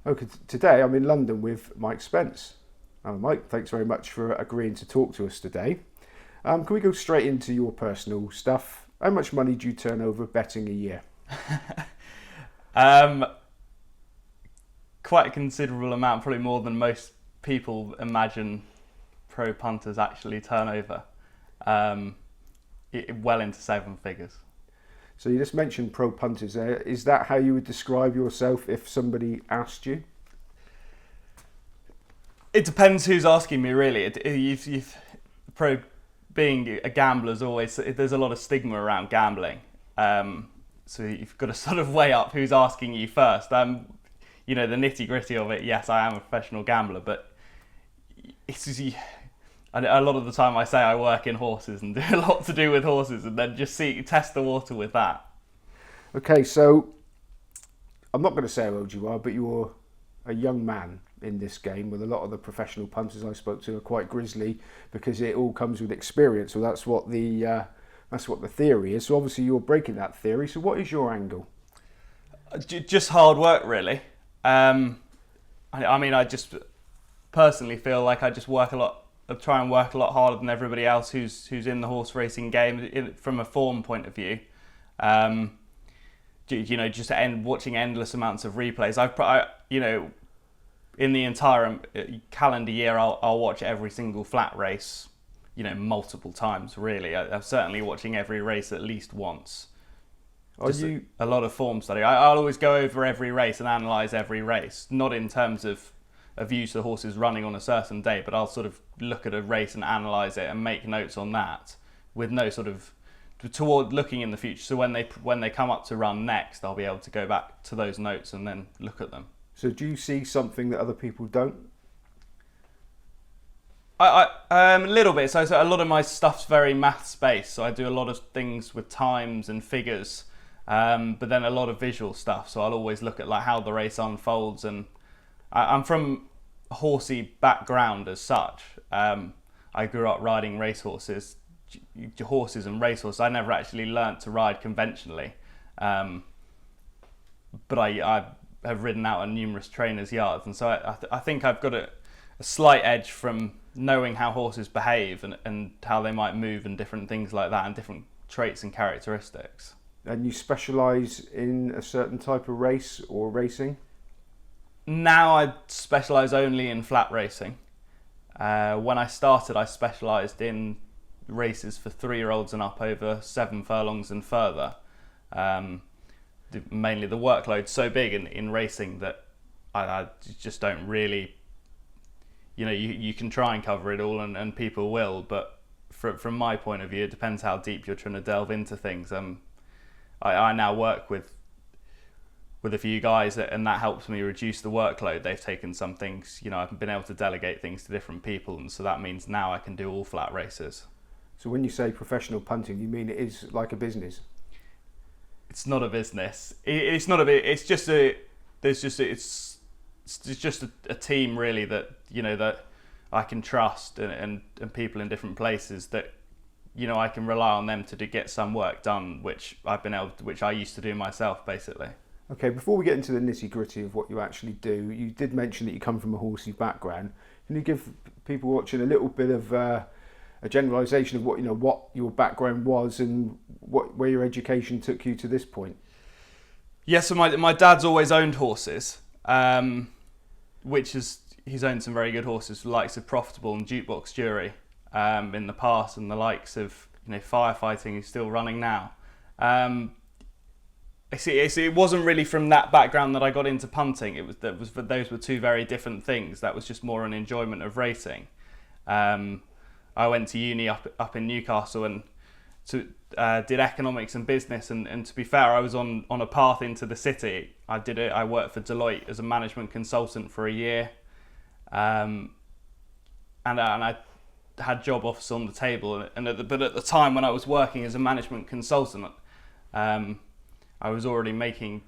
Okay, today I'm in London with Mike Spence. Mike, thanks very much for agreeing to talk to us today. Can we go straight into your personal stuff? How much money do you turn over betting a year? Um, Quite a considerable amount, probably more than most people imagine pro punters actually turn over. Um, well into seven figures. So you just mentioned pro punters there. Is that how you would describe yourself if somebody asked you? It depends who's asking me, really. You've pro being a gambler is always there's a lot of stigma around gambling. So you've got to sort of weigh up who's asking you first. The nitty gritty of it. Yes, I am a professional gambler, but it's a lot of the time I say I work in horses and do a lot to do with horses, and then just test the water with that. Okay, so I'm not going to say how old you are, but you're a young man in this game, with a lot of the professional punters I spoke to are quite grisly because it all comes with experience. So that's what the theory is. So obviously you're breaking that theory. So what is your angle? Just hard work, really. I just personally feel like I just work a lot. I try and work a lot harder than everybody else who's in the horse racing game from a form point of view. Just watching endless amounts of replays. In the entire calendar year, I'll watch every single flat race, multiple times. Really, I'm certainly watching every race at least once. A lot of form study. I'll always go over every race and analyse every race, not in terms of views the horse is running on a certain day, but I'll sort of look at a race and analyse it and make notes on that, with no sort of toward looking in the future. So when they come up to run next, I'll be able to go back to those notes and then look at them. So do you see something that other people don't? A little bit. So a lot of my stuff's very maths based. So I do a lot of things with times and figures, but then a lot of visual stuff. So I'll always look at like how the race unfolds, and I'm from a horsey background as such. I grew up riding racehorses, and racehorses. I never actually learnt to ride conventionally, but I have ridden out on numerous trainers' yards, and so I think I've got a slight edge from knowing how horses behave and how they might move and different things like that, and different traits and characteristics. And you specialise in a certain type of race or racing? Now I specialise only in flat racing. When I started, I specialised in races for 3-year-olds and up over 7 furlongs and further. Mainly the workload's so big in racing that I just don't really, you can try and cover it all, and people will, but from my point of view, it depends how deep you're trying to delve into things. I now work with a few guys, and that helps me reduce the workload. They've taken some things, I've been able to delegate things to different people, and so that means now I can do all flat races. So when you say professional punting, you mean it is like a business? It's not a business. It's not a bit. It's just a. It's just a team, really, that that I can trust, and people in different places that I can rely on them to get some work done, which I used to do myself, basically. Okay, before we get into the nitty gritty of what you actually do, you did mention that you come from a horsey background. Can you give people watching a little bit of a generalisation of what your background was and where your education took you to this point? Yeah, so my dad's always owned horses, he's owned some very good horses, the likes of Profitable and Jukebox Jury in the past, and the likes of Firefighting, who's still running now. It wasn't really from that background that I got into punting. Those were two very different things. That was just more an enjoyment of racing. I went to uni up in Newcastle and did economics and business. And to be fair, I was on a path into the city. I worked for Deloitte as a management consultant for a year, and I had job offers on the table. But at the time when I was working as a management consultant, I was already making,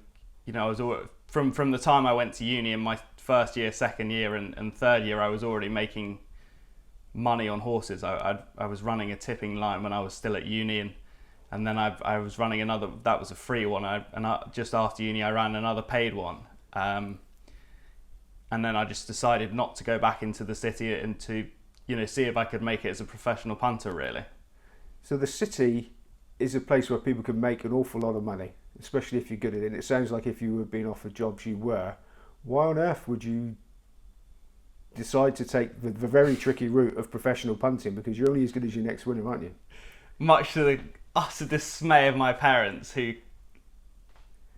from the time I went to uni in my first year, second year, and third year, I was already making money on horses. I was running a tipping line when I was still at uni, and then I was running another. That was a free one. Just after uni, I ran another paid one. and then I just decided not to go back into the city and to, see if I could make it as a professional punter, really. So the city is a place where people can make an awful lot of money, especially if you're good at it. And it sounds like if you were being offered jobs, you were. Why on earth would you decide to take the very tricky route of professional punting? Because you're only as good as your next winner, aren't you? Much to the utter dismay of my parents, who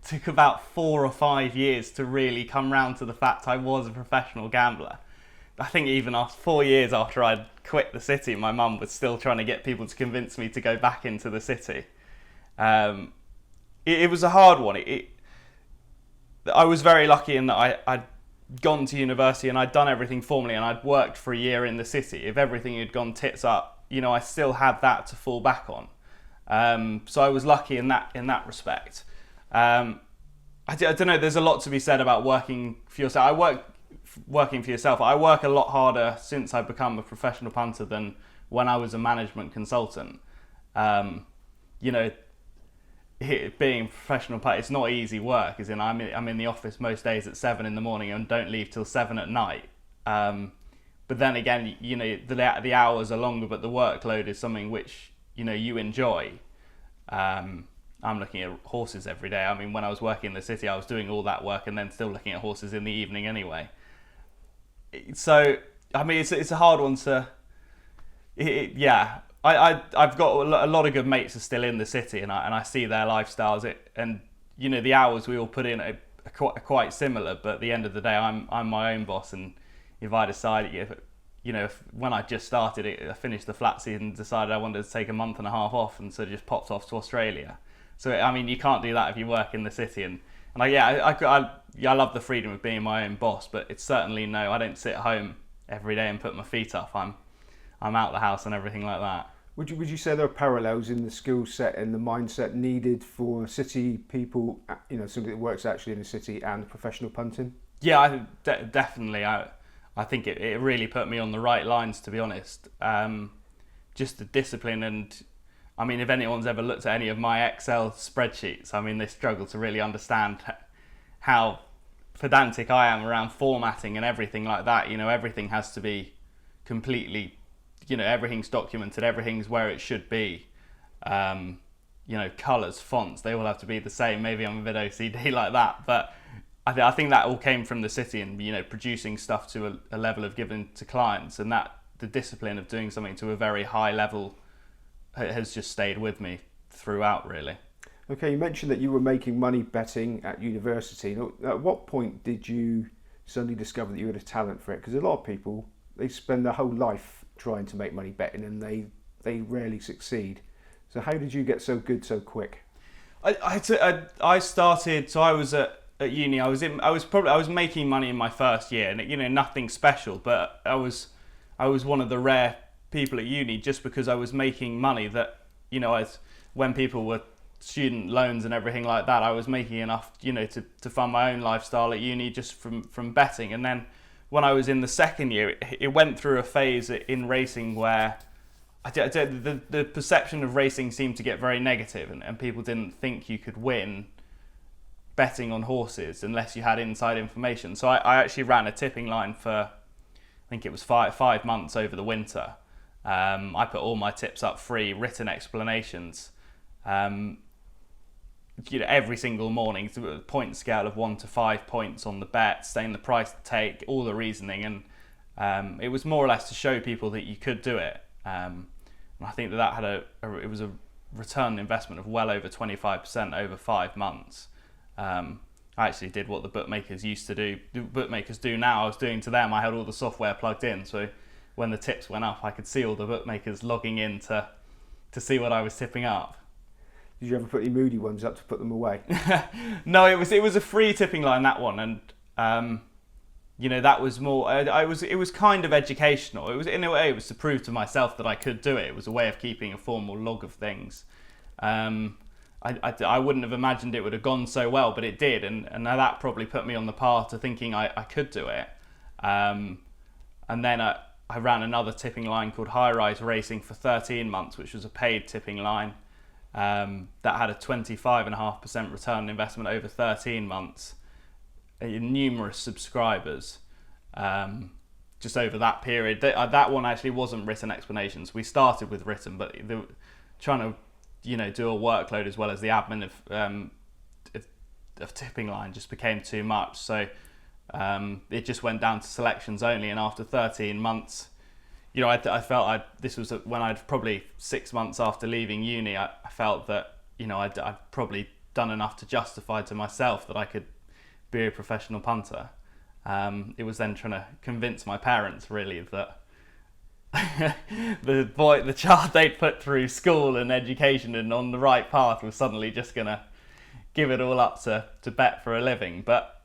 took about 4 or 5 years to really come round to the fact I was a professional gambler. I think even after 4 years after I'd quit the city, my mum was still trying to get people to convince me to go back into the city. It was a hard one. I was very lucky in that I'd gone to university and I'd done everything formally, and I'd worked for a year in the city. If everything had gone tits up, I still had that to fall back on. So I was lucky in that respect. I don't know. There's a lot to be said about working for yourself. Working for yourself. I work a lot harder since I've become a professional punter than when I was a management consultant. Being a professional punter, it's not easy work. As in, I'm in the office most days at 7 in the morning and don't leave till 7 at night. But then again, the hours are longer, but the workload is something which you enjoy. I'm looking at horses every day. I mean, when I was working in the city, I was doing all that work and then still looking at horses in the evening anyway. So, I mean, it's a hard one to... I've got a lot of good mates are still in the city, and I see their lifestyles. The hours we all put in are quite similar, but at the end of the day, I'm my own boss, and if I decide, if when I just started it, I finished the flat season and decided I wanted to take a month and a half off, and so just popped off to Australia. So, I mean, you can't do that if you work in the city. I love the freedom of being my own boss, but it's certainly I don't sit at home every day and put my feet up. I'm out the house and everything like that. Would you say there are parallels in the skill set and the mindset needed for city people, somebody that works actually in the city, and professional punting? Yeah, definitely. I think it really put me on the right lines, to be honest. Just the discipline, and I mean, if anyone's ever looked at any of my Excel spreadsheets, I mean, they struggle to really understand how pedantic I am around formatting and everything like that. Everything has to be completely, everything's documented, everything's where it should be. Colours, fonts, they all have to be the same. Maybe I'm a bit OCD like that, but I think that all came from the city, and producing stuff to a level of giving to clients, and that the discipline of doing something to a very high level has just stayed with me throughout, really. Okay, you mentioned that you were making money betting at university. At what point did you suddenly discover that you had a talent for it? Because a lot of people, they spend their whole life trying to make money betting, and they rarely succeed. So how did you get so good so quick? I started. So I was at uni. I was making money in my first year, and nothing special. But I was one of the rare people at uni, just because I was making money that when people were student loans and everything like that, I was making enough to fund my own lifestyle at uni just from betting. And then when I was in the second year, it went through a phase in racing where the perception of racing seemed to get very negative, and people didn't think you could win betting on horses unless you had inside information. So I actually ran a tipping line for, I think it was five months over the winter. I put all my tips up free, written explanations, every single morning, to a point scale of 1 to 5 points on the bet, saying the price to take, all the reasoning, and it was more or less to show people that you could do it. And I think that had it was a return investment of well over 25% over 5 months. I actually did what the bookmakers used to do. The bookmakers do now. I was doing to them. I had all the software plugged in, so when the tips went up, I could see all the bookmakers logging in to see what I was tipping up. Did you ever put any moody ones up to put them away? No, it was a free tipping line, that one, and that was more. It was kind of educational. It was, in a way, it was to prove to myself that I could do it. It was a way of keeping a formal log of things. I wouldn't have imagined it would have gone so well, but it did, and that probably put me on the path to thinking I could do it. And then I ran another tipping line called High Rise Racing for 13 months, which was a paid tipping line. That had a 25.5% return on investment over 13 months, numerous subscribers, just over that period. That one actually wasn't written explanations. We started with written, but trying to, do a workload as well as the admin of tipping line just became too much. So it just went down to selections only. And after 13 months, I felt this was when I'd probably 6 months after leaving uni, I felt that, I'd probably done enough to justify to myself that I could be a professional punter. It was then trying to convince my parents really that the child they'd put through school and education and on the right path was suddenly just going to give it all up to bet for a living. But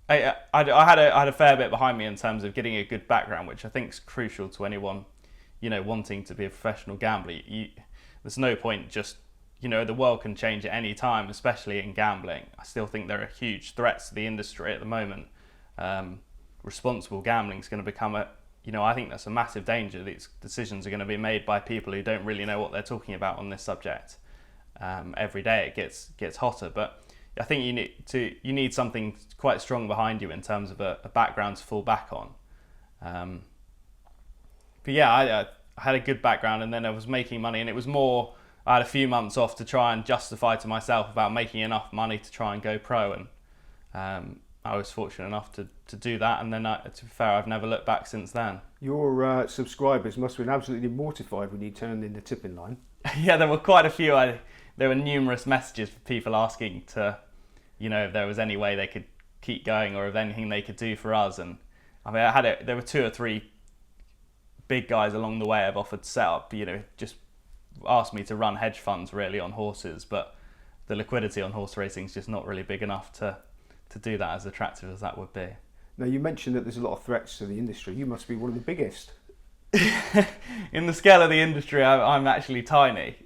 I had a fair bit behind me in terms of getting a good background, which I think is crucial to anyone, wanting to be a professional gambler. There's no point just, the world can change at any time, especially in gambling. I still think there are huge threats to the industry at the moment. Responsible gambling is going to become I think that's a massive danger. These decisions are going to be made by people who don't really know what they're talking about on this subject. Every day it gets hotter, but I think you need something quite strong behind you in terms of a background to fall back on. But yeah, I had a good background, and then I was making money, and it was more, I had a few months off to try and justify to myself about making enough money to try and go pro, and I was fortunate enough to do that, and then to be fair, I've never looked back since then. Your subscribers must have been absolutely mortified when you turned in the tipping line. Yeah, there were quite a few. There were numerous messages for people asking to, if there was any way they could keep going or if anything they could do for us. And I mean, there were 2 or 3 big guys along the way I've offered to set up, just asked me to run hedge funds really on horses, but the liquidity on horse racing is just not really big enough to do that as attractive as that would be. Now, you mentioned that there's a lot of threats to the industry. You must be one of the biggest. In the scale of the industry, I'm actually tiny.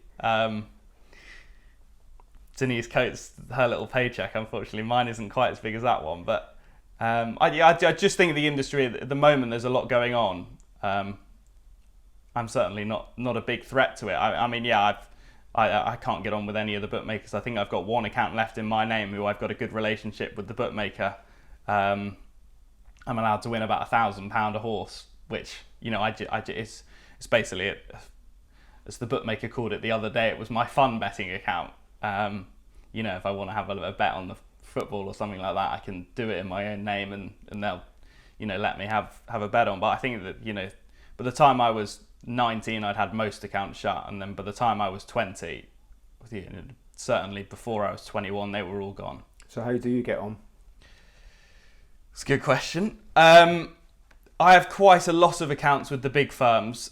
Denise Coates, her little paycheck, unfortunately, mine isn't quite as big as that one. But I just think the industry, at the moment, there's a lot going on. I'm certainly not a big threat to it. I can't get on with any of the bookmakers. I think I've got one account left in my name who I've got a good relationship with the bookmaker. I'm allowed to win about £1,000 a horse, which, it's basically, as the bookmaker called it the other day, it was my fun betting account. If I want to have a bet on the football or something like that, I can do it in my own name and they'll, let me have a bet on. But I think that, by the time I was 19, I'd had most accounts shut, and then by the time I was 20, certainly before I was 21, they were all gone. So how do you get on? It's a good question. I have quite a lot of accounts with the big firms.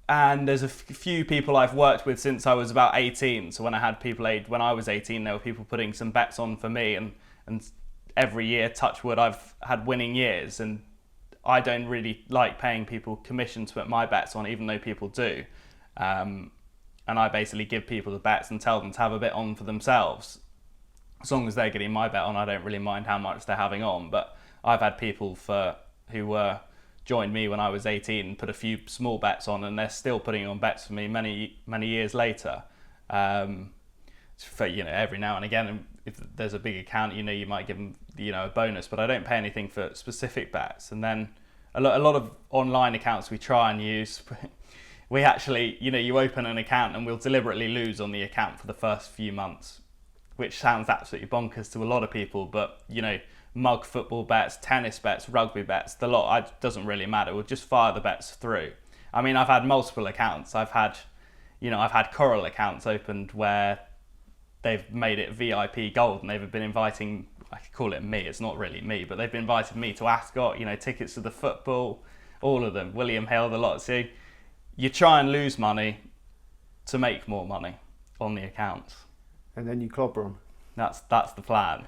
And there's a few people I've worked with since I was about 18. So when I was 18, there were people putting some bets on for me, and every year, touch wood, I've had winning years, and I don't really like paying people commission to put my bets on, even though people do. And I basically give people the bets and tell them to have a bet on for themselves. As long as they're getting my bet on, I don't really mind how much they're having on. But I've had people who joined me when I was 18 and put a few small bets on, and they're still putting on bets for me many years later. For every now and again, if there's a big account, you might give them a bonus, but I don't pay anything for specific bets. And then a lot of online accounts we try and use, we actually, you open an account and we'll deliberately lose on the account for the first few months, which sounds absolutely bonkers to a lot of people, but mug football bets, tennis bets, rugby bets, the lot, it doesn't really matter. We'll just fire the bets through. I mean, I've had multiple accounts. I've had Coral accounts opened where they've made it VIP gold, and they've been inviting, I could call it me, it's not really me, but they've been inviting me to Ascot, tickets to the football, all of them, William Hill, the lot. So you try and lose money to make more money on the accounts. And then you clobber them. That's the plan.